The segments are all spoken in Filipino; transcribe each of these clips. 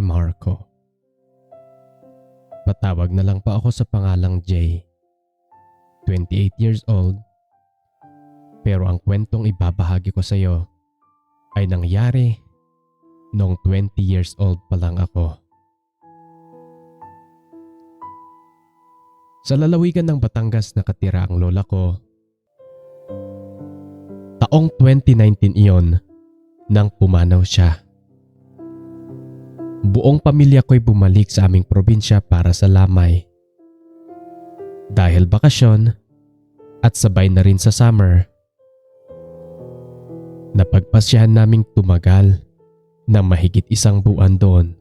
Marco. Patawag na lang pa ako sa pangalang Jay. 28 years old. Pero ang kwentong ibabahagi ko sa iyo ay nangyari noong 20 years old pa lang ako. Sa lalawigan ng Batangas nakatira ang lola ko. Taong 2019 iyon nang pumanaw siya. Buong pamilya ko'y bumalik sa aming probinsya para sa lamay. Dahil bakasyon at sabay na rin sa summer, napagpasyahan naming tumagal ng mahigit 1 buwan doon.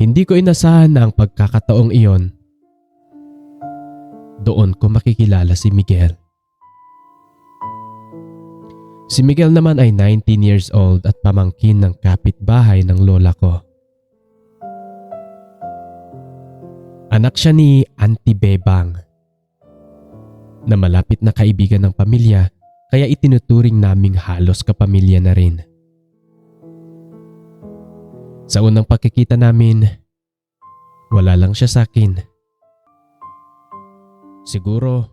Hindi ko inasahan na ang pagkakataong iyon, doon ko makikilala si Miguel. Si Miguel naman ay 19 years old at pamangkin ng kapitbahay ng lola ko. Anak siya ni Auntie Bebang, na malapit na kaibigan ng pamilya, kaya itinuturing naming halos kapamilya na rin. Sa unang pagkikita namin, wala lang siya sa akin. Siguro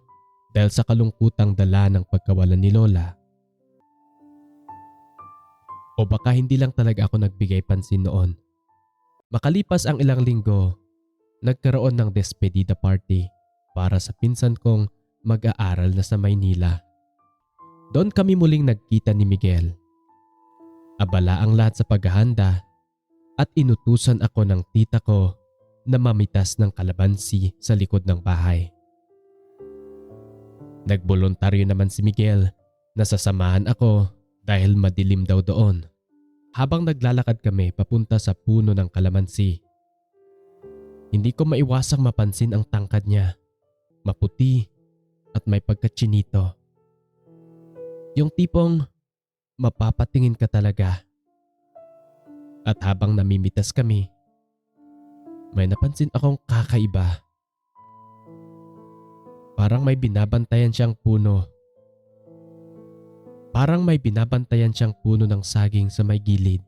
dahil sa kalungkutang dala ng pagkawalan ni lola. O baka hindi lang talaga ako nagbigay pansin noon. Makalipas ang ilang linggo, nagkaroon ng despedida party para sa pinsan kong mag-aaral na sa Maynila. Doon kami muling nagkita ni Miguel. Abala ang lahat sa paghahanda at inutusan ako ng tita ko na mamitas ng kalamansi sa likod ng bahay. Nagboluntaryo naman si Miguel na sasamahan ako dahil madilim daw doon. Habang naglalakad kami papunta sa puno ng kalamansi, hindi ko maiwasang mapansin ang tangkad niya. Maputi at may pagkatsinito. Yung tipong mapapatingin ka talaga. At habang namimitas kami, may napansin akong kakaiba. Parang may binabantayan siyang puno. Parang may binabantayan siyang puno ng saging sa may gilid.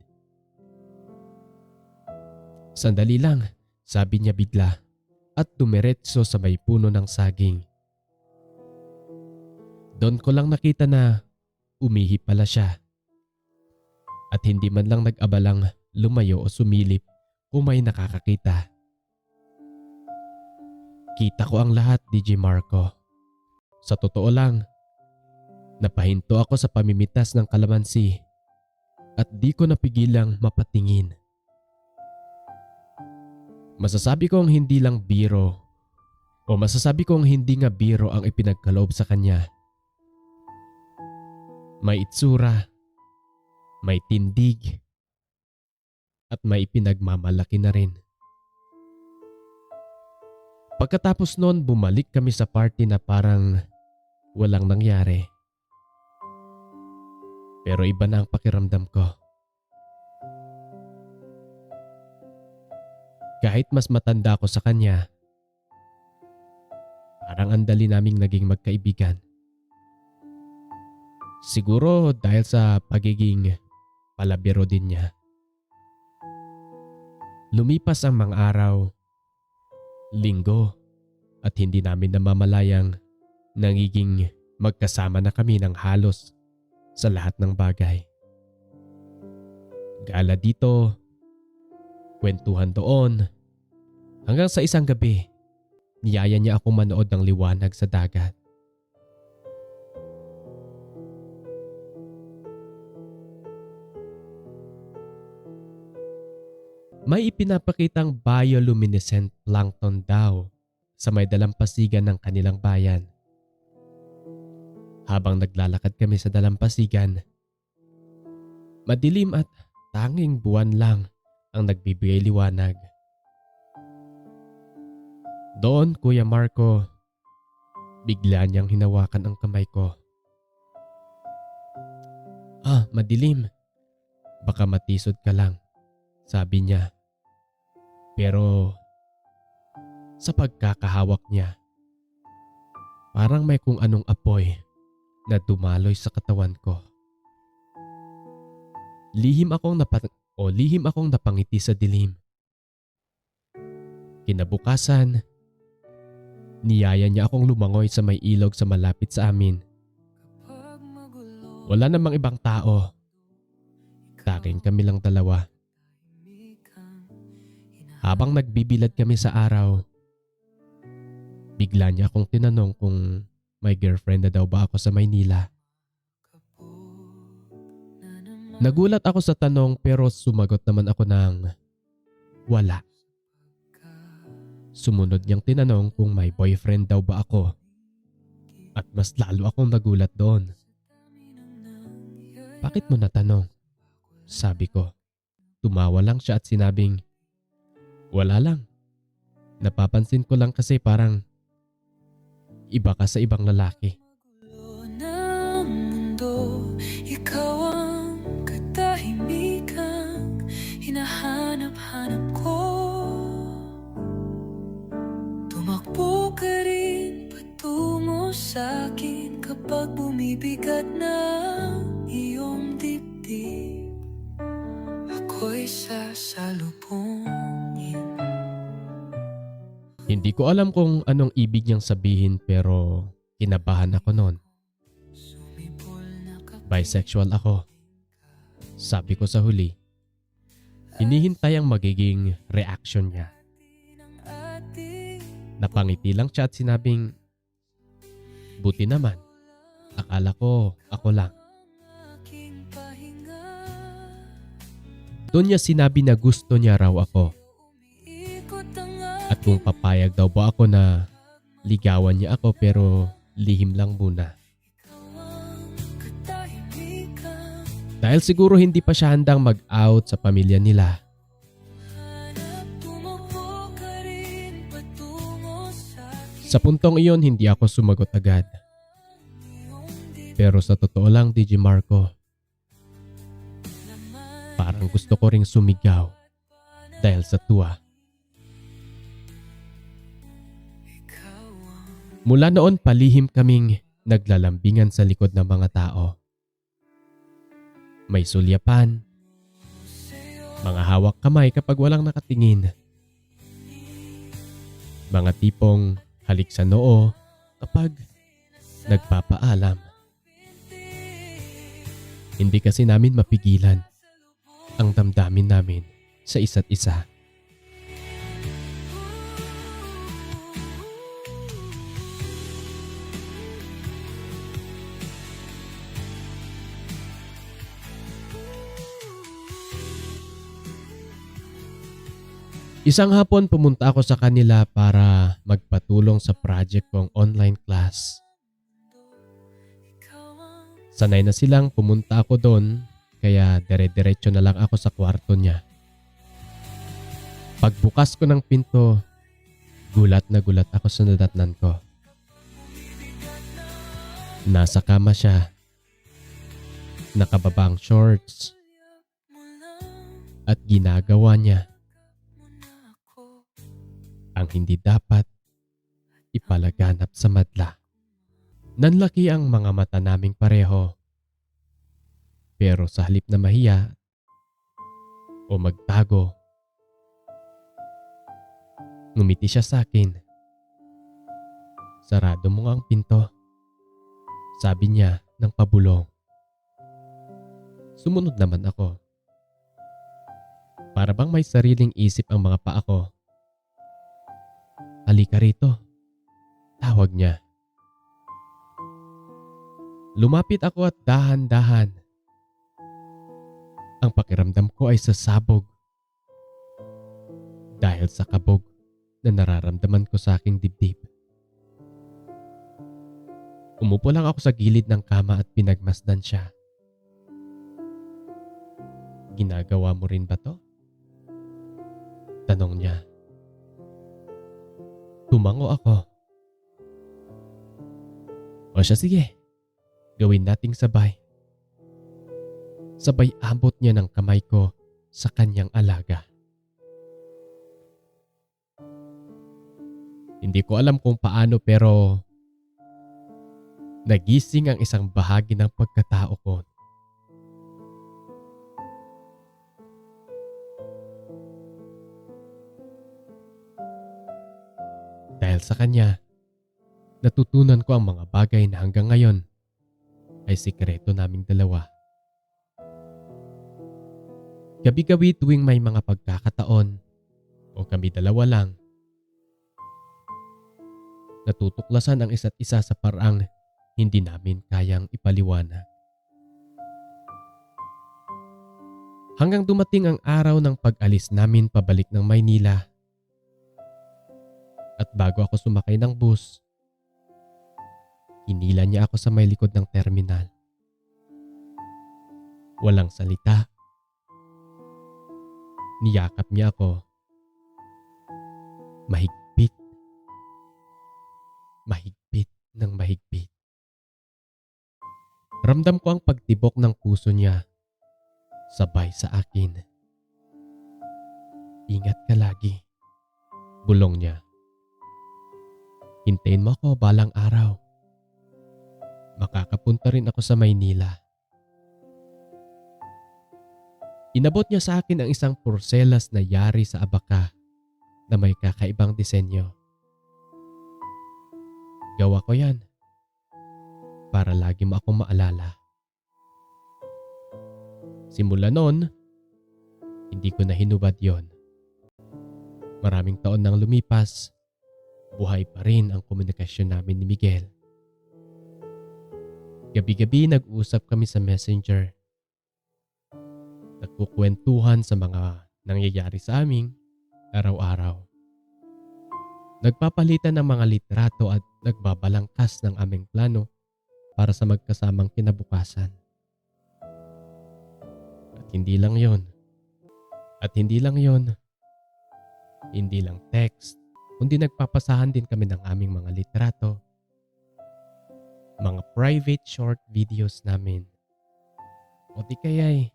Sandali lang, sabi niya bigla at dumiretso sa may puno ng saging. Doon ko lang nakita na umihi pala siya. At hindi man lang nag-abalang lumayo o sumilip kung may nakakakita. Kita ko ang lahat, DJ Marco. Sa totoo lang, napahinto ako sa pamimitas ng kalamansi at di ko napigilang mapatingin. Masasabi kong hindi lang biro o masasabi kong hindi nga biro ang ipinagkaloob sa kanya. May itsura, may tindig, at may pinagmamalaki na rin. Pagkatapos noon, bumalik kami sa party na parang walang nangyari. Pero iba na ang pakiramdam ko. Kahit mas matanda ako sa kanya, parang ang dali naming naging magkaibigan. Siguro dahil sa pagiging palabiro din niya. Lumipas ang mga araw, linggo, at hindi namin namamalayang nagiging magkasama na kami ng halos sa lahat ng bagay. Gala dito, kwentuhan doon, hanggang sa isang gabi, niyaya niya akong manood ng liwanag sa dagat. May ipinapakitang bioluminescent plankton daw sa may dalampasigan ng kanilang bayan. Habang naglalakad kami sa dalampasigan, madilim at tanging buwan lang ang nagbibigay liwanag. Doon, Kuya Marco, bigla niyang hinawakan ang kamay ko. Madilim. Baka matisod ka lang, sabi niya. Pero sa pagkakahawak niya, parang may kung anong apoy na dumaloy sa katawan ko. Lihim akong o lihim akong napangiti sa dilim. Kinabukasan, niyaya niya akong lumangoy sa may ilog sa malapit sa amin. Wala namang ibang tao. Tanging kami lang dalawa. Habang nagbibilad kami sa araw, bigla niya akong tinanong kung may girlfriend na daw ba ako sa Maynila. Nagulat ako sa tanong pero sumagot naman ako ng wala. Sumunod niyang tinanong kung may boyfriend daw ba ako. At mas lalo akong nagulat doon. Bakit mo natanong? Sabi ko. Tumawa lang siya at sinabing, wala lang. Napapansin ko lang kasi parang iba ka sa ibang lalaki. Ikaw ang katahimikang hinahanap-hanap ko. Tumakbo ka rin patungo sa'kin kapag bumibigat na iyong dibdib. Ako'y sasalubungin. Hindi ko alam kung anong ibig niyang sabihin pero kinabahan ako noon. Bisexual ako. Sabi ko sa huli. Hinihintay ang magiging reaction niya. Napangiti lang siya at sinabing, buti naman. Akala ko ako lang. Doon niya sinabi na gusto niya raw ako. At kung papayag daw ba ako na ligawan niya ako pero lihim lang muna. Dahil siguro hindi pa siya handang mag-out sa pamilya nila. Sa puntong iyon hindi ako sumagot agad. Pero sa totoo lang, DJ Marco, parang gusto ko ring sumigaw dahil sa tuwa. Mula noon palihim kaming naglalambingan sa likod ng mga tao. May sulyapan, mga hawak kamay kapag walang nakatingin. Mga tipong halik sa noo kapag nagpapaalam. Hindi kasi namin mapigilan ang damdamin namin sa isa't isa. Isang hapon pumunta ako sa kanila para magpatulong sa project kong online class. Sanay na silang pumunta ako doon kaya dire-diretso na lang ako sa kwarto niya. Pagbukas ko ng pinto, gulat na gulat ako sa nadatnan ko. Nasa kama siya, nakababa ang shorts at ginagawa niya ang hindi dapat ipalaganap sa madla. Nanlaki ang mga mata naming pareho. Pero sa halip na mahiya o magtago, ngumiti siya sa akin. Sarado mo nga ang pinto, sabi niya ng pabulong. Sumunod naman ako. Para bang may sariling isip ang mga paa ko. Halika rito, tawag niya. Lumapit ako at dahan-dahan. Ang pakiramdam ko ay sasabog. Dahil sa kabog na nararamdaman ko sa aking dibdib. Umupo lang ako sa gilid ng kama at pinagmasdan siya. Ginagawa mo rin ba to? Tanong niya. Tumango ako. O siya, sige. Gawin nating sabay. Sabay abot niya ng kamay ko sa kanyang alaga. Hindi ko alam kung paano pero nagising ang isang bahagi ng pagkatao ko. Dahil sa kanya, natutunan ko ang mga bagay na hanggang ngayon ay sikreto naming dalawa. Gabi-gabi tuwing may mga pagkakataon o kami dalawa lang, natutuklasan ang isa't isa sa paraang hindi namin kayang ipaliwanag. Hanggang dumating ang araw ng pag-alis namin pabalik ng Maynila. At bago ako sumakay ng bus, hinila niya ako sa may likod ng terminal. Walang salita. Niyakap niya ako. Mahigpit. Mahigpit ng mahigpit. Ramdam ko ang pagtibok ng puso niya. Sabay sa akin. Ingat ka lagi. Bulong niya. Hintayin mo ako balang araw. Makakapunta rin ako sa Maynila. Inabot niya sa akin ang isang porselas na yari sa abaka na may kakaibang disenyo. Gawa ko yan para lagi mo akong maalala. Simula noon, hindi ko na hinubad yon. Maraming taon nang lumipas, buhay pa rin ang komunikasyon namin ni Miguel. Gabi-gabi nag-usap kami sa Messenger. Nagkukwentuhan sa mga nangyayari sa aming araw-araw. Nagpapalitan ng mga litrato at nagbabalangkas ng aming plano para sa magkasamang kinabukasan. At hindi lang yon. Hindi lang text, kundi nagpapasahan din kami ng aming mga litrato, mga private short videos namin. O di kaya'y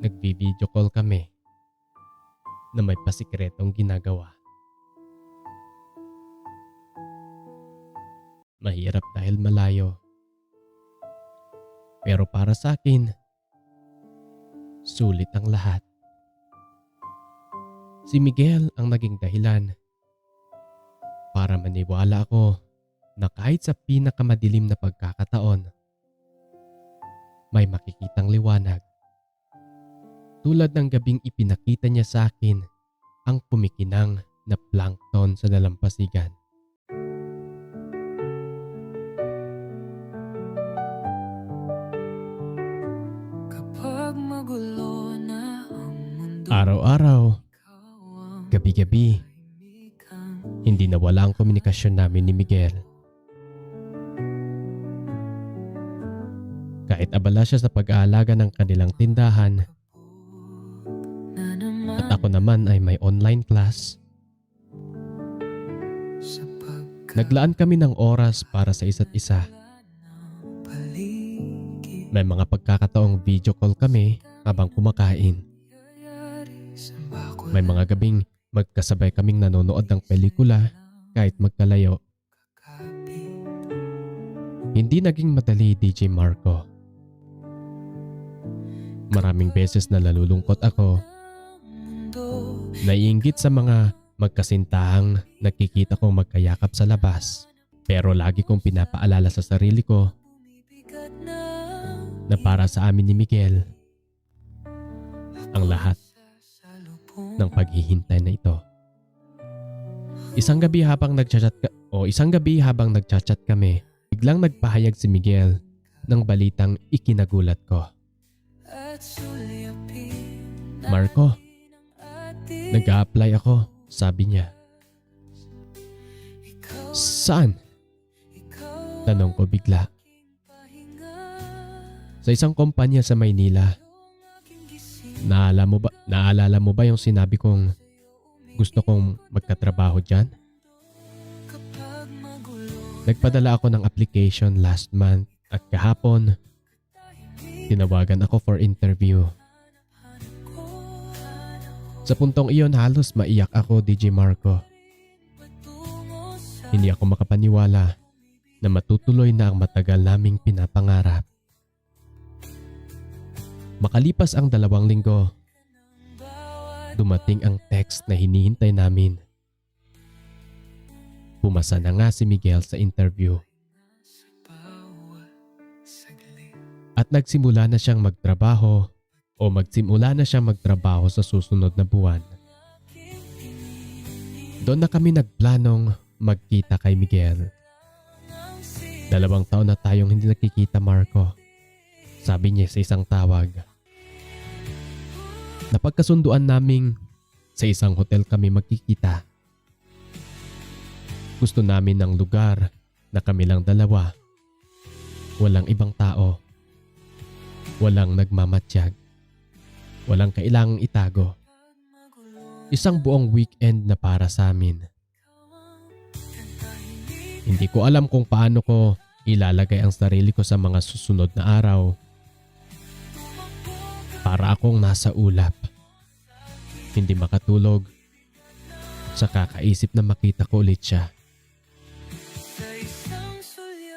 nagbi-video call kami na may pasikretong ginagawa. Mahirap dahil malayo. Pero para sa akin, sulit ang lahat. Si Miguel ang naging dahilan para maniwala ako na kahit sa pinakamadilim na pagkakataon, may makikitang liwanag. Tulad ng gabing ipinakita niya sa akin ang pumikinang na plankton sa dalampasigan. Kapag magulo na ang mundo, Araw-araw, gabi-gabi, tahimik hindi nawala ang komunikasyon namin ni Miguel. Kahit abala siya sa pag-aalaga ng kanilang tindahan, na naman at ako naman ay may online class, sa naglaan kami ng oras para sa isa't isa. paligid. May mga pagkakataong video call kami habang kumakain. May mga gabing magkasabay kaming nanonood ng pelikula kahit magkalayo. Hindi naging madali, DJ Marco. Maraming beses na nalulungkot ako, naiinggit sa mga magkasintahang nakikita kong magkayakap sa labas. Pero lagi kong pinapaalala sa sarili ko na para sa amin ni Miguel, ang lahat ng paghihintay na ito. Isang gabi habang nagchat kami, biglang nagpahayag si Miguel ng balitang ikinagulat ko. Marco, nag-a-apply ako, sabi niya. Saan? Tanong ko bigla. Sa isang kumpanya sa Maynila. Naalala mo ba yung sinabi kong gusto kong magkatrabaho dyan? Nagpadala ako ng application last month at kahapon, tinawagan ako for interview. Sa puntong iyon halos maiyak ako, DJ Marco. Hindi ako makapaniwala na matutuloy na ang matagal naming pinapangarap. Makalipas ang 2 linggo, dumating ang text na hinihintay namin. Pumasa na nga si Miguel sa interview bawat saglit. at nagsimula na siyang magtrabaho sa susunod na buwan. Doon na kami nagplanong magkita kay Miguel. 2 taon na tayong hindi nakikita, Marco. Sabi niya sa isang tawag. Napagkasunduan naming sa isang hotel kami magkikita. Gusto namin ng lugar na kami lang dalawa. Walang ibang tao. Walang nagmamatsyag. Walang kailangang itago. Isang buong weekend na para sa amin. Hindi ko alam kung paano ko ilalagay ang sarili ko sa mga susunod na araw. Para akong nasa ulap. Hindi makatulog. Sa kakaisip na makita ko ulit siya.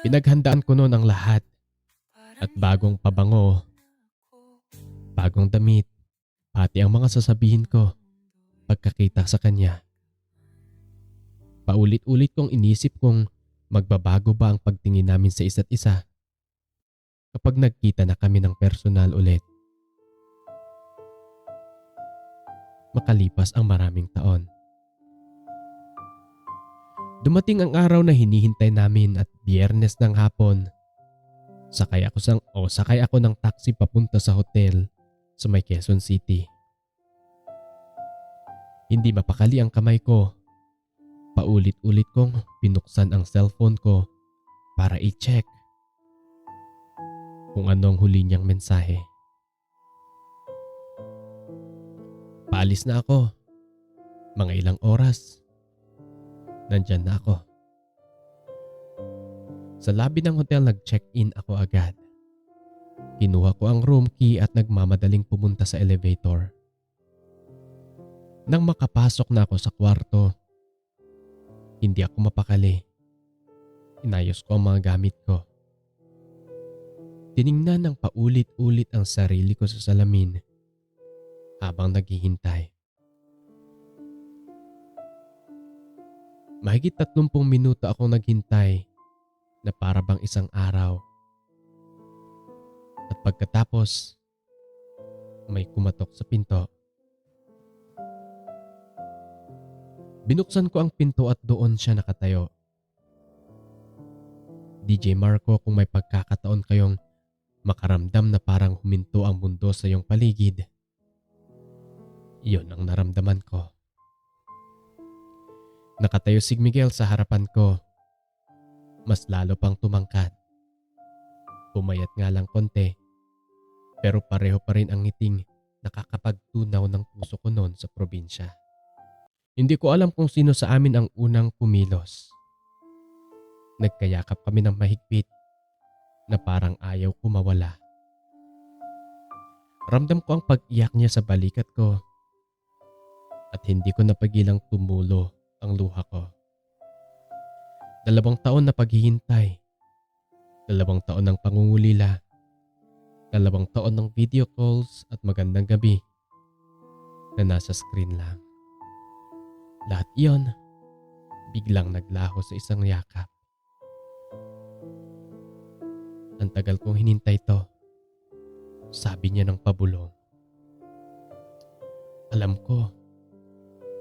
Pinaghandaan ko noon ang lahat. At bagong pabango, bagong damit, pati ang mga sasabihin ko pagkakita sa kanya. Paulit-ulit kong inisip kung magbabago ba ang pagtingin namin sa isa't isa kapag nagkita na kami ng personal ulit. Makalipas ang maraming taon. Dumating ang araw na hinihintay namin at Biyernes ng hapon. Sakay ako ng taxi papunta sa hotel sa may Quezon City. Hindi mapakali ang kamay ko. Paulit-ulit kong pinuksan ang cellphone ko para i-check kung ano ang huli niyang mensahe. Paalis na ako. Mga ilang oras. Nandyan na ako. Sa lobby ng hotel nag-check-in ako agad. Kinuha ko ang room key at nagmamadaling pumunta sa elevator. Nang makapasok na ako sa kwarto, hindi ako mapakali. Inayos ko ang mga gamit ko. Tiningnan ng paulit-ulit ang sarili ko sa salamin habang naghihintay. Mahigit 30 minuto akong naghintay na para bang isang araw. At pagkatapos, may kumatok sa pinto. Binuksan ko ang pinto at doon siya nakatayo. DJ Marco, kung may pagkakataon kayong makaramdam na parang huminto ang mundo sa iyong paligid, iyon ang naramdaman ko. Nakatayo si Miguel sa harapan ko. Mas lalo pang tumangkad. Pumayat nga lang konti, pero pareho pa rin ang ngiting nakakapagtunaw ng puso ko noon sa probinsya. Hindi ko alam kung sino sa amin ang unang kumilos. Nagkayakap kami ng mahigpit na parang ayaw ko mawala. Ramdam ko ang pag-iyak niya sa balikat ko at hindi ko napagilang tumulo ang luha ko. 2 taon na paghihintay, 2 taon ng pangungulila, 2 taon ng video calls at magandang gabi na nasa screen lang. Lahat iyon biglang naglaho sa isang yakap. Ang tagal kong hinintay to, sabi niya ng pabulong. Alam ko,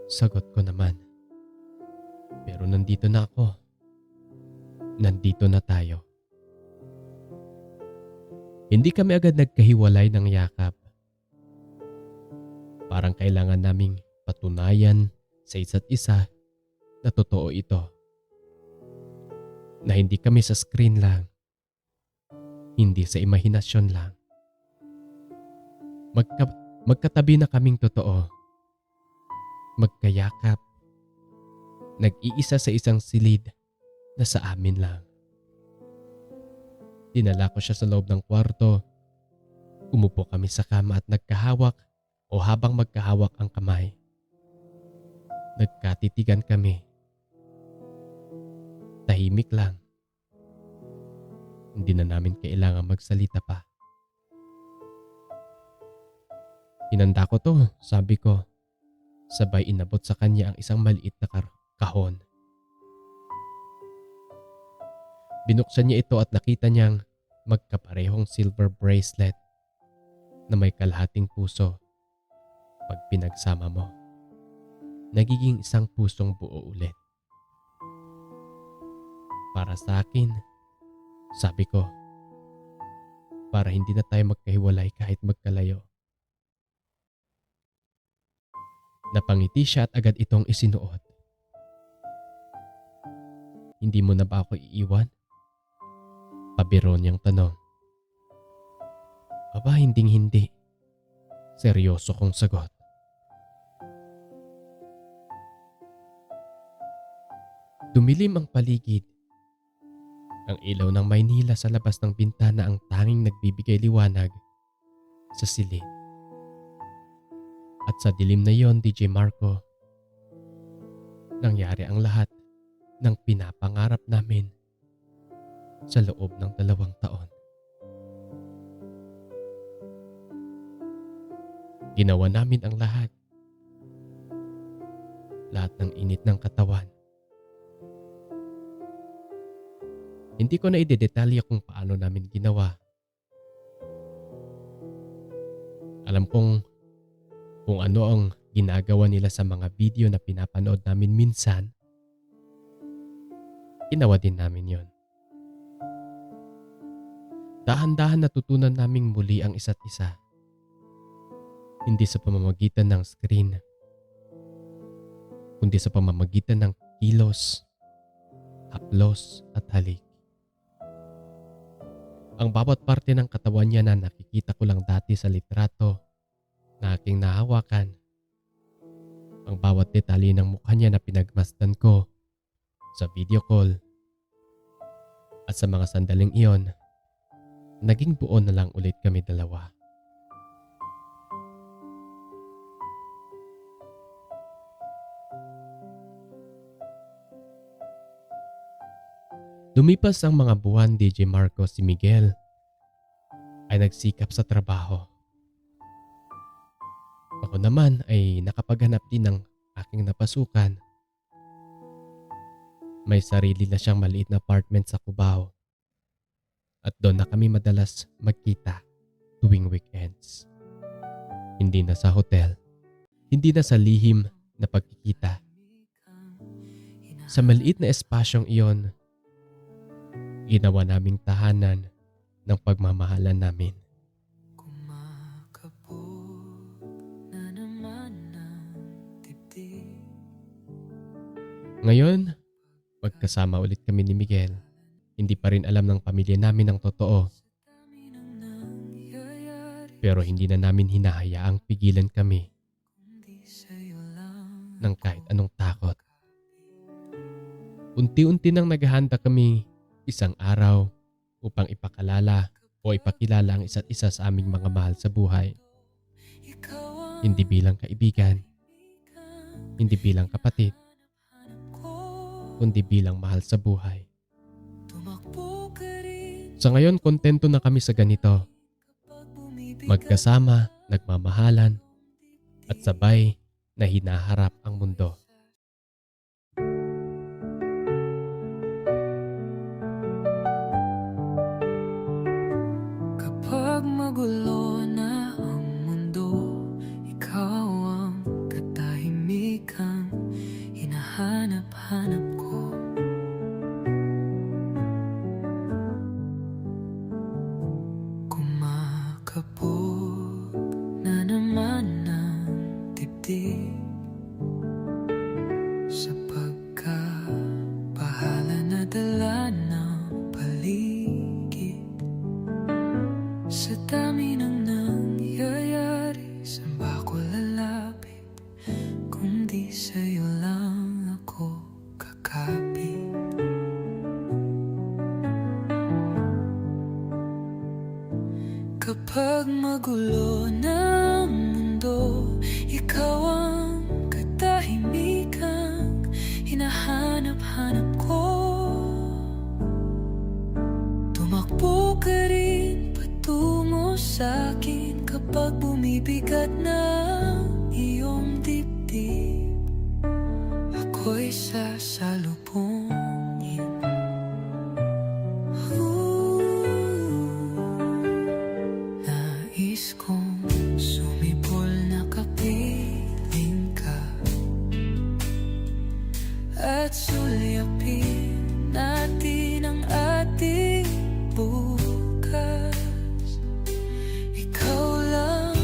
sagot ko naman. Pero nandito na ako. Nandito na tayo. Hindi kami agad nagkahiwalay ng yakap. Parang kailangan naming patunayan sa isa't isa na totoo ito. Na hindi kami sa screen lang. Hindi sa imahinasyon lang. Magkatabi na kaming totoo. Magkayakap. Nag-iisa sa isang silid na sa amin lang. Dinala ko siya sa loob ng kwarto. Umupo kami sa kama at nagkahawak o habang magkahawak ang kamay. Nagkatitigan kami. Tahimik lang. Hindi na namin kailangan magsalita pa. Hinanda ko to, sabi ko. Sabay inabot sa kanya ang isang maliit na kahon. Binuksan niya ito at nakita niyang magkaparehong silver bracelet na may kalahating puso. Pag pinagsama mo, nagiging isang pusong buo ulit. Para sa akin, sabi ko, para hindi na tayo magkahiwalay kahit magkalayo. Napangiti siya at agad itong isinuot. Hindi mo na ba ako iiwan? Pabiro niyang tanong. Aba, hindi. Seryoso kong sagot. Dumilim ang paligid. Ang ilaw ng Maynila sa labas ng bintana ang tanging nagbibigay liwanag sa silid. At sa dilim na yon, DJ Marco, nangyari ang lahat ng pinapangarap namin sa loob ng 2 taon. Ginawa namin ang lahat. Lahat ng init ng katawan. Hindi ko na idedetalya kung paano namin ginawa. Alam kong kung ano ang ginagawa nila sa mga video na pinapanood namin minsan. Ginawa din namin yon. Dahan-dahan natutunan naming muli ang isa't isa. Hindi sa pamamagitan ng screen, kundi sa pamamagitan ng kilos, haplos at halik. Ang bawat parte ng katawan niya na nakikita ko lang dati sa litrato na aking nahawakan. Ang bawat detalye ng mukha niya na pinagmasdan ko sa video call. At sa mga sandaling iyon, naging buo na lang ulit kami dalawa. Lumipas ang mga buwan, DJ Marco, si Miguel ay nagsikap sa trabaho. Ako naman ay nakapaghanap din ng aking napasukan. May sarili na siyang maliit na apartment sa Cubao. At doon na kami madalas magkita tuwing weekends. Hindi na sa hotel, hindi na sa lihim na pagkikita. Sa maliit na espasyong iyon, ginawa naming tahanan ng pagmamahalan namin. Ngayon, magkasama ulit kami ni Miguel. Hindi pa rin alam ng pamilya namin ang totoo. Pero hindi na namin hinahayaang pigilan kami ng kahit anong takot. Unti-unti nang naghahanda kami isang araw upang ipakalala o ipakilala ang isa't isa sa aming mga mahal sa buhay. Hindi bilang kaibigan, hindi bilang kapatid, kundi bilang mahal sa buhay. Sa ngayon, kontento na kami sa ganito. Magkasama, nagmamahalan, at sabay na hinaharap ang mundo. Kapag magulo na ang mundo, ikaw ang katahimikang hinahanap-hanap ko. Kumakabog na naman ang dibdib sa pagkabahala na dala ng paligid. Sa dami ng nangyayari, saan ba ako lalapit kung di sa'yo lang ako kakapit? Kapag magulo na ang mundo, ikaw ang katahimikang hinahanap-hanap ko. Tumakbo ka rin patungo sa'kin kapag bumibigat na ang iyong dibdib. Ako'y sasalubungin at sulyapin natin ang ating bukas. Ikaw lang,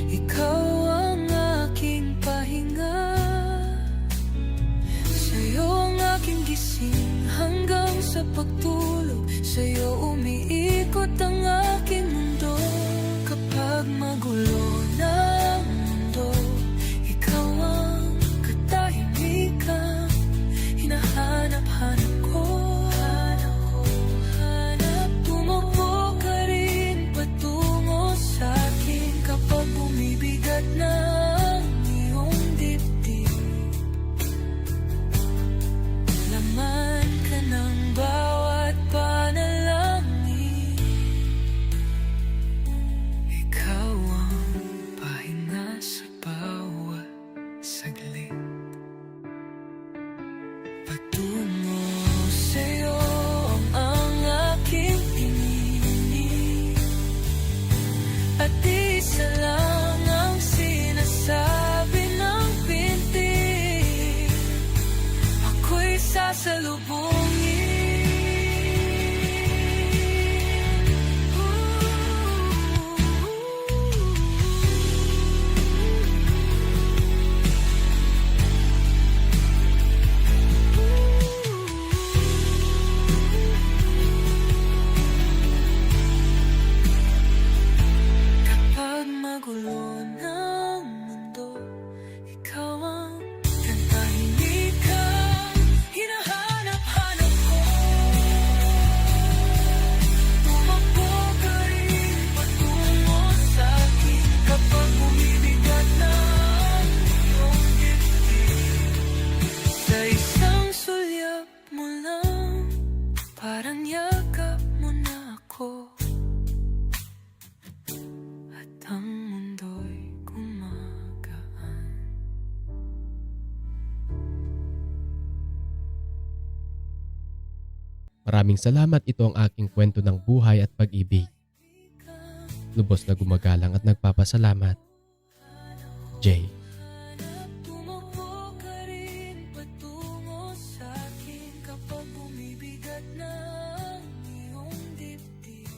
ikaw ang aking pahinga. Sa'yo ang aking gising hanggang sa pagtulog. Sa'yo umiikot ang aking mundo. Kapag magulo na ang mundo, ikaw ang katahimikan. Hinahanap-hanap ko, tumakbo ka rin patungo sa'kin kapag bumibigat na ang iyong dibdib. Laman ka ng bawat panalangin. Ikaw ang pahinga sa bawat saglit. Patungo sa'yo ang aking hinihiling. At isa lang ang sinasabi ng binti, ako'y sasalubungin. Kapag magulo ng mundo, ikaw ang katahimikan. Hinahanap-hanap ko, tumakbo ka rin patungo sa'kin kapag bumibigat na ang iyong dibdib. Sa isang sulyap mo lang, parang yakap mo na ako. At ang mundo'y gumagaan. Maraming salamat, ito ang aking kwento ng buhay at pag-ibig. Lubos na gumagalang at nagpapasalamat. Jay. Tumakbo ka rin patungo sa'kin kapag bumibigat na ang iyong dibdib.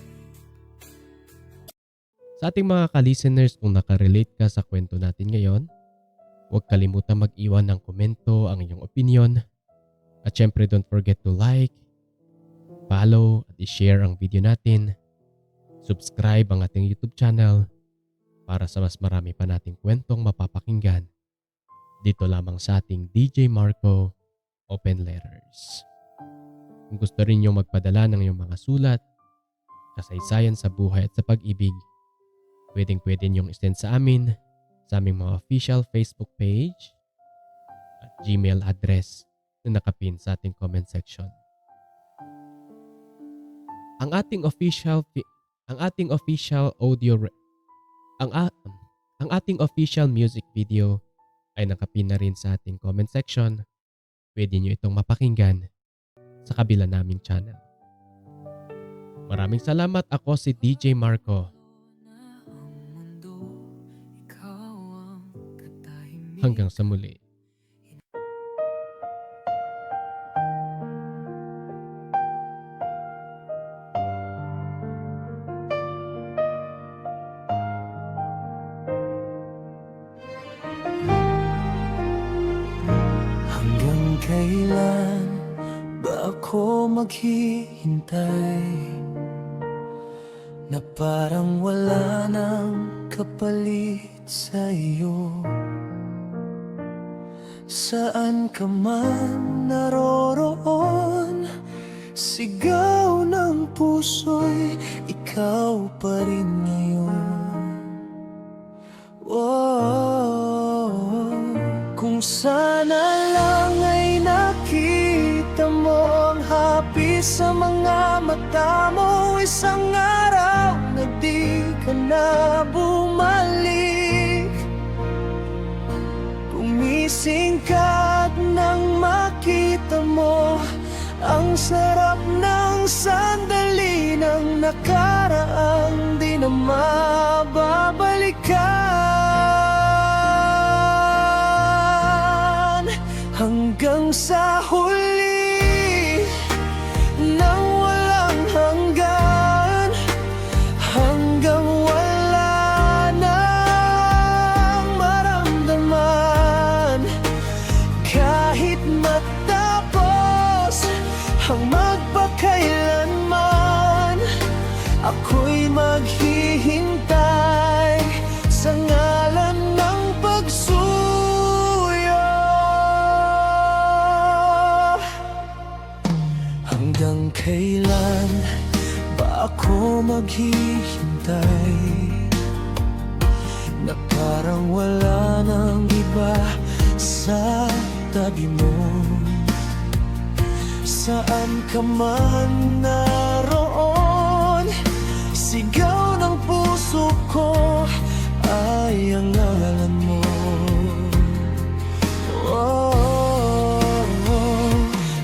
Sa ating mga ka-listeners, kung nakarelate ka sa kwento natin ngayon, huwag kalimutan mag-iwan ng komento ang iyong opinion. At syempre, don't forget to like, follow at i-share ang video natin. Subscribe ang ating YouTube channel para sa mas marami pa nating kwentong mapapakinggan dito lamang sa ating DJ Marco Open Letters. Kung gusto rin nyo magpadala ng iyong mga sulat, kasaysayan sa buhay at sa pag-ibig, pwedeng-pwede nyong isend sa amin sa aming mga official Facebook page at Gmail address na nakapin sa ating comment section. Ang ating official music video ay nakapin na rin sa ating comment section. Pwede nyo itong mapakinggan sa kabila naming channel. Maraming salamat. Ako si DJ Marco. Hanggang sa muli. Hanggang kailan ba ako maghihintay na parang wala nang kapalit sa iyo? Saan ka man naroroon, sigaw ng puso'y ikaw pa rin ngayon. Oh, kung sana lang ay nakita mo ang hapis sa mga mata mo, isang araw na di ka na bumalik. Gumising ka at nang makita mo ang sarap ng sandali ng nakaraang di na mababalikan. hanggang sa huli nang walang hanggan, hanggang wala nang maramdaman. Kahit matapos ang magpakailanman, ako'y maghihintay sa ngalan ng pagsuyo. Hanggang kailan ba ako maghihintay, na parang wala nang iba sa tabi mo? Saan ka man naroon, sigaw ng puso ko ay ang ngalan mo.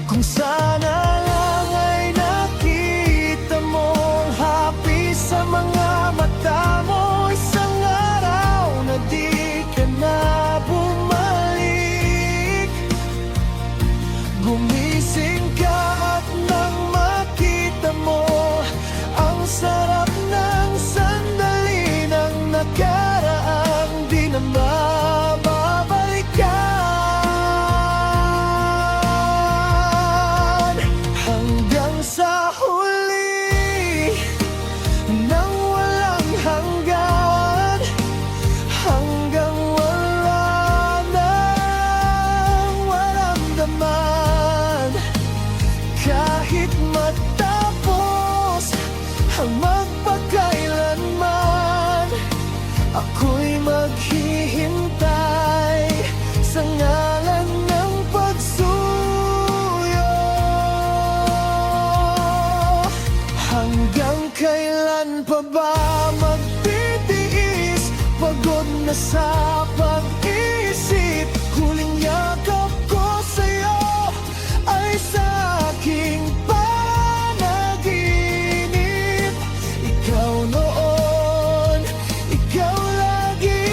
Kung sana lang ay nakita mo ang hapis sa mga mata mo, isang araw na di ka na bumalik. Gumising ka at nang makita mo ang sarap ng sandali ng nakaraang di na mababalikan. Hanggang sa huli nang walang hanggan, hanggang wala nang maramdaman. Kahit matapos ang magpakailanman, ako'y maghihintay sa ngalan ng pagsuyo. Hanggang kailan pa ba magtitiis, pagod na sa pag-iisip? Huling yakap ko sa'yo ay sa aking panaginip. Ikaw noon, ikaw lagi.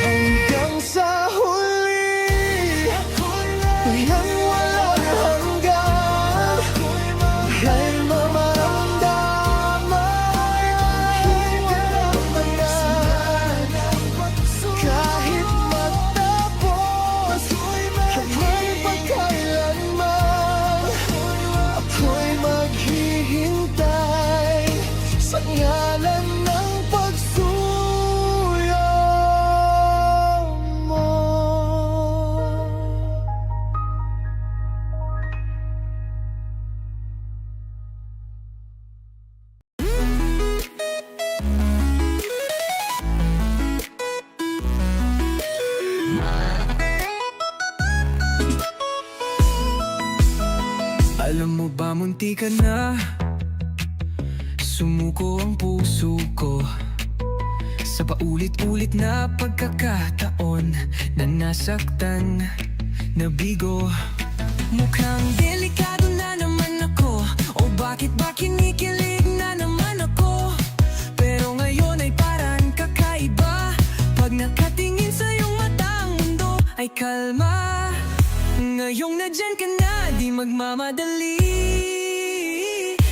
Hanggang sa huli nang walang hanggan, ay mamaramdaman. Kahit matapos ang magpakailanman, ako'y maghihintay sa ngalan ng pagsuyo mo. Alam mo ba, munti ka na sumuko ang puso ko sa paulit-ulit na pagkakataon na nasaktan, nabigo. Mukhang delikado na naman ako, o bakit ba kinikilig na naman ako? Pero ngayon ay parang kakaiba, pag nakatingin sa iyong mata ang mundo ay kalma. Ngayong nandyan ka na, di magmamadali,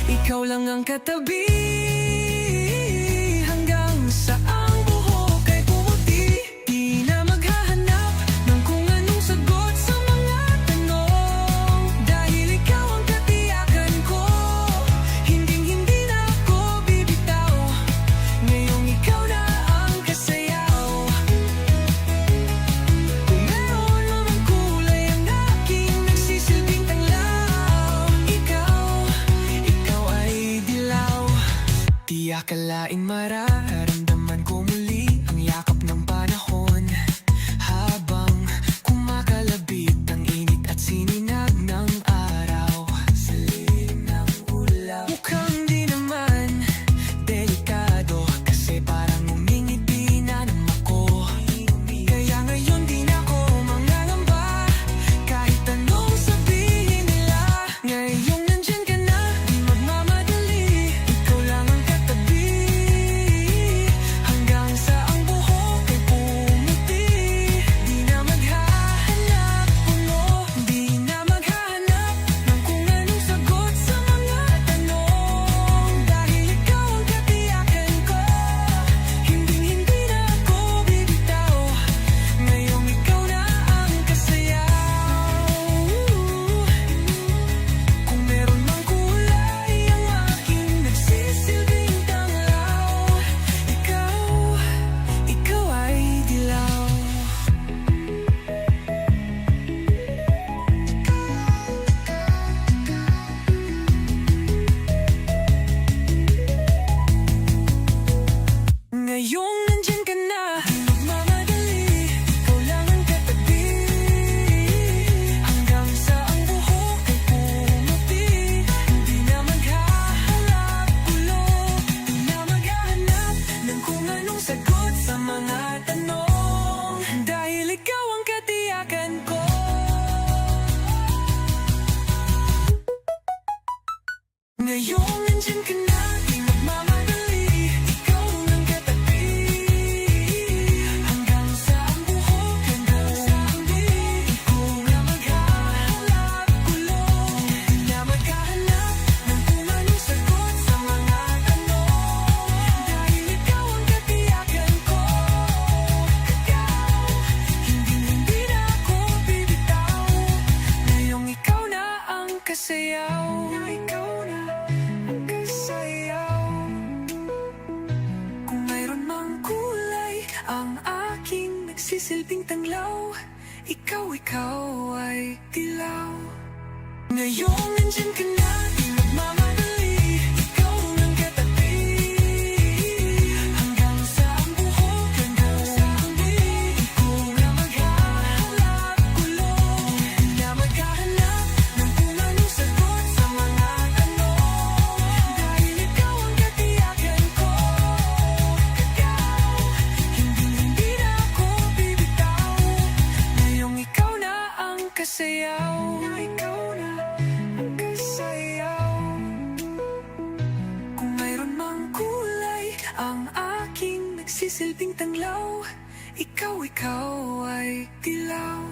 ikaw lang ang katabi. Hanggang sa ang buhok ay pumuti, di na maghahanap ng kung anong sagot sa mga tanong. Dahil ikaw ang katiyakan ko, hinding-hindi na ako bibitaw. Ngayong ikaw na ang kasayaw. Kung meron namang kulay ang aking nagsisilbing tanglaw, ikaw ay dilaw. ang aking nagsisilbing tanglaw. Ikaw ay dilaw. Ngayong nandyan ka na, di nagmamadali. Ikaw ang katabi, hanggang sa ang buhok, hanggang sa huli. Ikaw na maghahanap kulong, na maghahanap ng kung anong sagot sa mga tanong. Dahil ikaw ang katiyakan ko, kagaw. Hindi na ako bibitaw. Ngayong ikaw na ang kasayaw. Ikaw na ang kasayaw. Kung mayroon mang kulay ang aking nagsisilbing tanglaw, ikaw ay dilaw.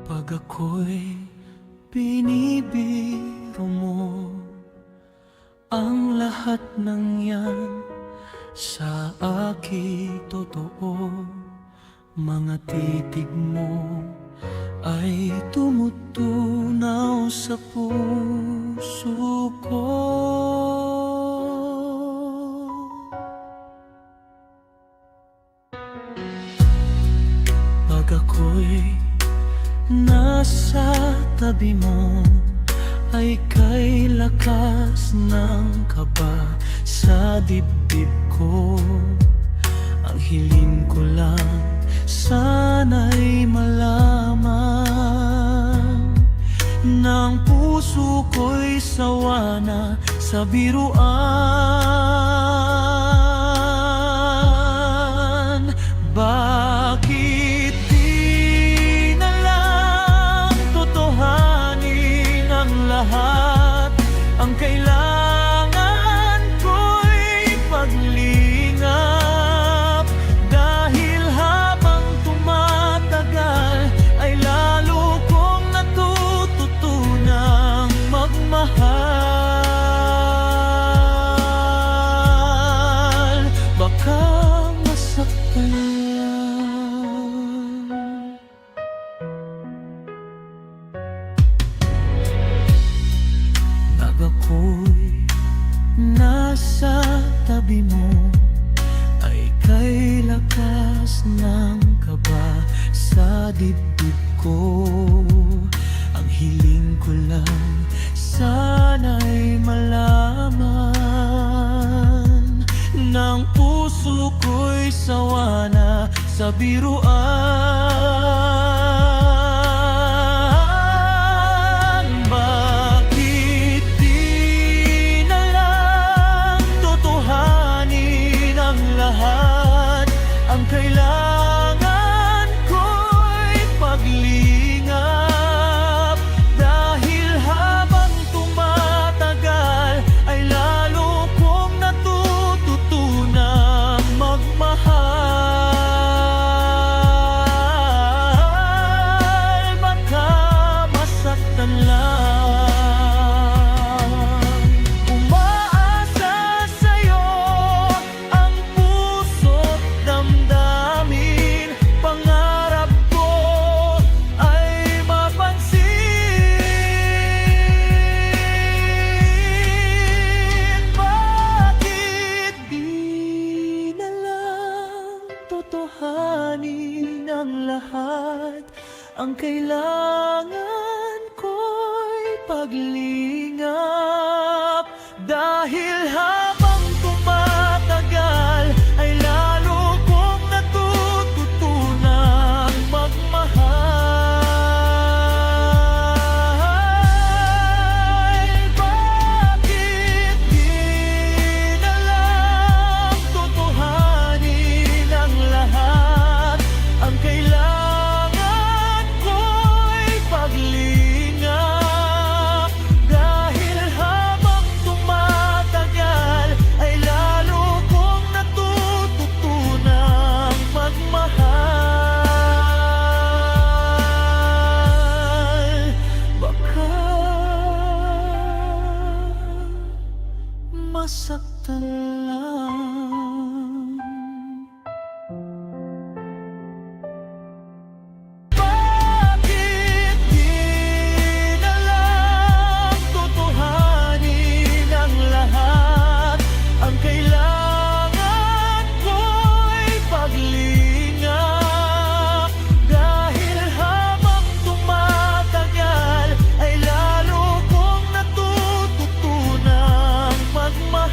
Pag ako'y binibiro mo, ang lahat ng yan sa akin totoo. Mga titig mo ay tumutunaw sa puso ko. Pag ako'y nasa tabi mo, ay kay lakas ng kaba sa dibdib ko. Ang hiling ko lang, sana'y malaman ng puso ko'y sawa na sa biruan. Bakit di na lang totohanin ang lahat? Ang kailangan ko'y paglingap, dahil habang tumatagal ay lalo kong natututunang magmahal. Baka masaktan lang. Pag ako'y nasa tabi mo, ay kay lakas ng kaba sa dibdib ko. Ang hiling ko lang, sana'y malaman ng puso ko'y sawa na sa biruan. Bakit di na lang totohanin ang lahat? Ang kailangan ko'y paglingap, dahil habang tumatagal ay lalo kong natututunang magmahal. Baka masaktan lang. Umaasa sa'yo ang puso't damdamin. Pangarap ko ay mapansin. Bakit di na lang totohanin ang lahat? Ang kailangan ko'y paglingap, dahil habang tumatagal ay lalo kong natututunang magmahal. Bakit di na lang totohanin ang lahat? Ang kailangan ko'y paglingap, dahil habang tumatagal masaktan lang. Bakit di na lang tutuhanin ang lahat? Ang kailangan ko'y paglinga. Dahil habang tumatagal ay lalo kong natututunang magmahal.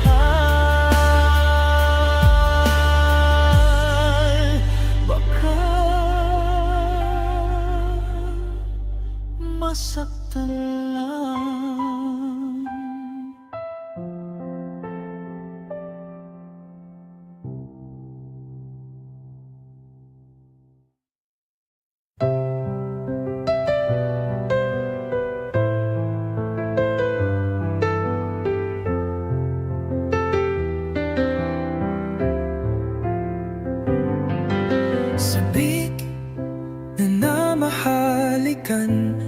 Baka masaktan lang. Sabik na namahalikan,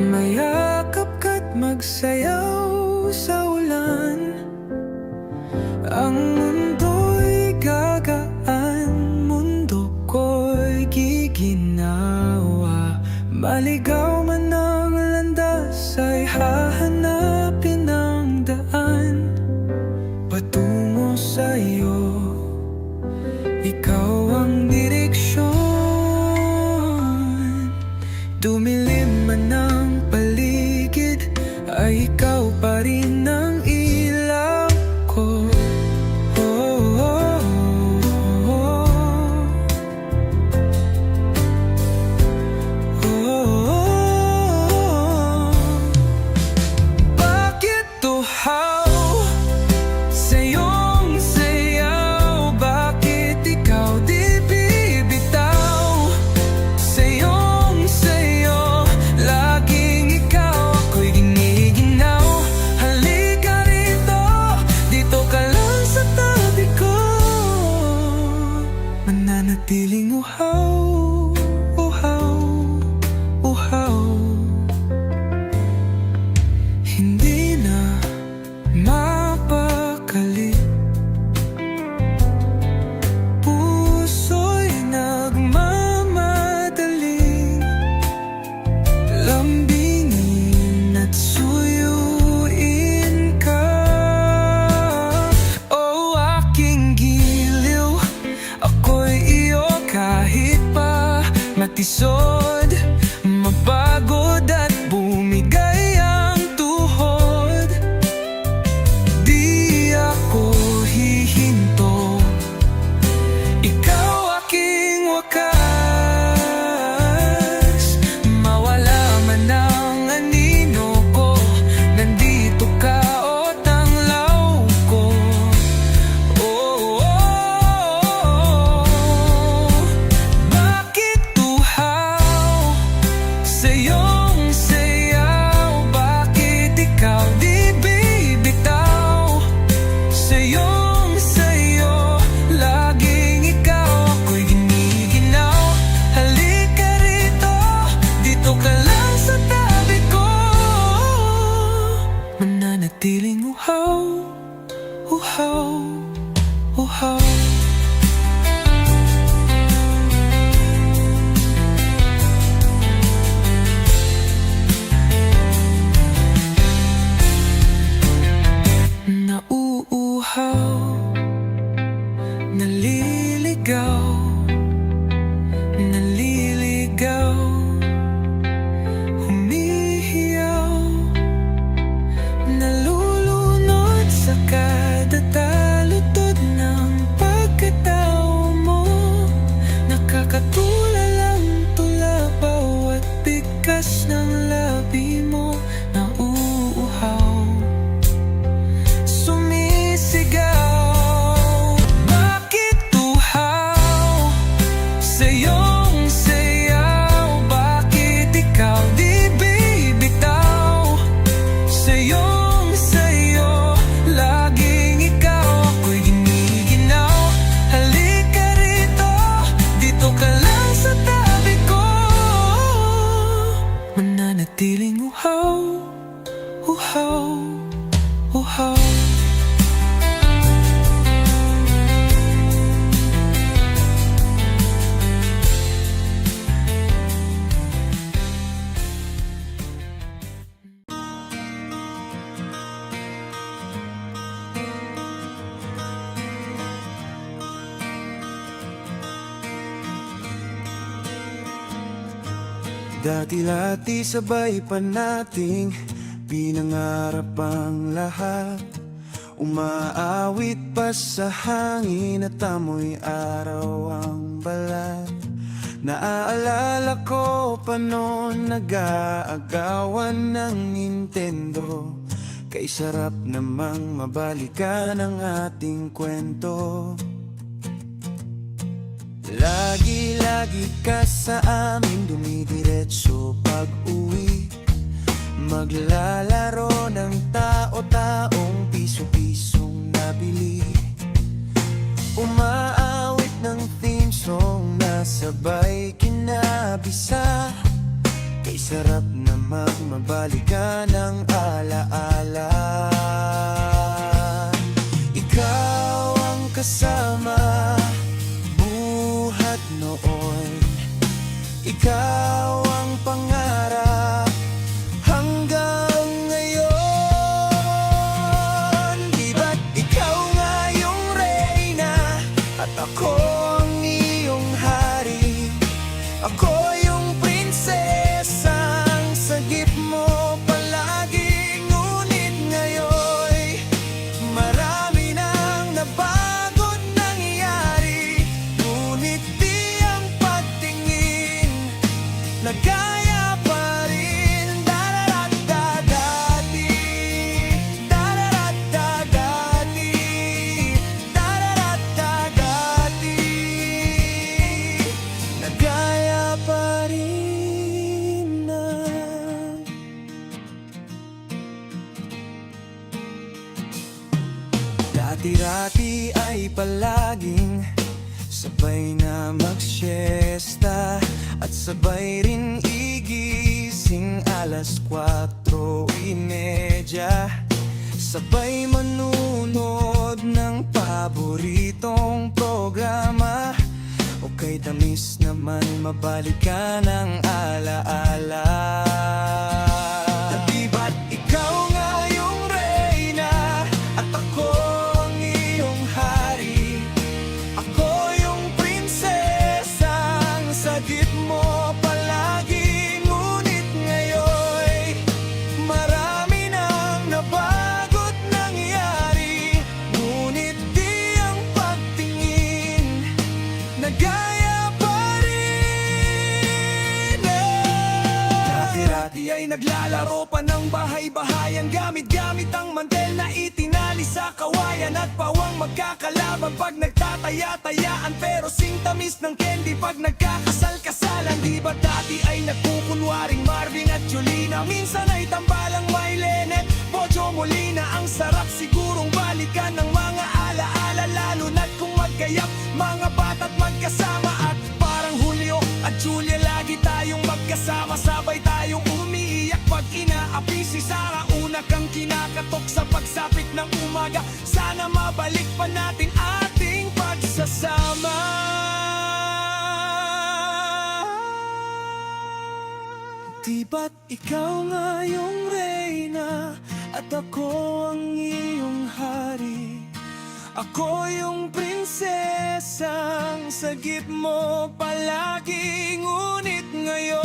mayakap ka't magsayaw sa ulan. Ang mundo'y gagaan, mundo ko'y giginawa. Maligaw man ang landas ay hahanapin ang daan patungo sa'yo. Ikaw ang direksyon. Dumilim man ang paligid, ay ikaw pa rin ang ilaw ko. Oh, oh, oh, oh, oh. Bakit tuhaw sa iyong sayaw? Bakit ikaw di bibitaw? Sa iyong sayo, laging ikaw ako'y giniginaw. Halika rito, dito ka lang sa tabi ko. Mananatiling uhaw, uhaw, uhaw. Hindi na mapakali. Puso'y nagmamadaling lambingin at suyuin ka. O aking giliw, ako'y iyo kahit pa matisod, mapagod at bumigay ang tuhod. Di ako hihinto, ikaw aking wakas. Mawala man ang anino ko, nandito ka o tanglaw ko. Oh, oh, oh. Bakit tuhaw sa iyong sayaw? Bakit ikaw di bibitaw? Sa iyong sayo, laging ikaw ako'y giniginaw. Halika rito, dito ka lang sa tabi ko. Mananatiling uhaw, uhaw, uhaw. Nauuhaw, naliligaw, naliligaw, humihiyaw, nalulunod sa kada talutod ng pagkatao mo. Nakakatulalang tula bawat bigkas ng labi mo. Nauuhaw, sumisigaw. Bakit tuhaw sa iyong sayaw? Bakit ikaw di bibitaw? Sa iyong sayo, laging uhaw. Dati-dati sabay pa nating pinangarap ang lahat. Umaawit pa sa hangin at amoy araw ang balat. Naaalala ko pa noon nag-aagawan ng Nintendo. Kay sarap namang mabalikan ang ating kwento. Lagi-lagi ka sa amin dumidiretso pag-uwi. Maglalaro ng tao-taong piso-pisong nabili. Umaawit ng theme song na sabay kinabisa. Kay sarap namang mabalikan ang alaala. Ikaw ang kasama noon, ikaw ang pangarap hanggang ngayon. Di ba't ikaw nga yung reyna at ako ang iyong hari? Ako yung prinsesang sagip mo palagi. Ngunit ngayon marami nang nabago't nangyari. Ngunit nagaya pa rin, dararat-dadati, dararat-dadati, dararat-dadati. Nagaya pa rin na. Dati-dati ay palaging sabay na magsiesta at sabay rin igising alas 4:30. Sabay manunod ng paboritong programa. O kay tamis naman mabalikan ang alaala. Di ba't ikaw nga yung reyna at ako ang iyong hari? Ako yung prinsesang sagip mo palagi. Ngunit ngayon marami nang nabago't nangyari. Ngunit di ang pagtingin nagaya pa rin. Dati-dati ay naglalaro pa ng bahay-bahayan, gamit-gamit ang mantel na itinali sa kawayan. At pawang magkakalaban pag nagtataya-tayaan, pero singtamis ng candy pag nagkakasal-kasalan. Di ba dati ay nagkukunwaring Marvin at Jolina? Minsan ay tambalang Mylene at Bojo Molina. Ang sarap sigurong balikan ng mga alaala, lalo na't kung magkayap mga bata't magkasama. At parang Julio at Julia, lagi tayong magkasama. Sabay tayong umiiyak pag inaapi si Sarah. Una kang kinakatok sa pagsapit ng umaga. Sana mabalik pa natin ating pagsasama. Di ba't ikaw nga yung reyna at ako ang iyong hari? Ako yung prinsesang sagip mo palagi. Ngunit ngayon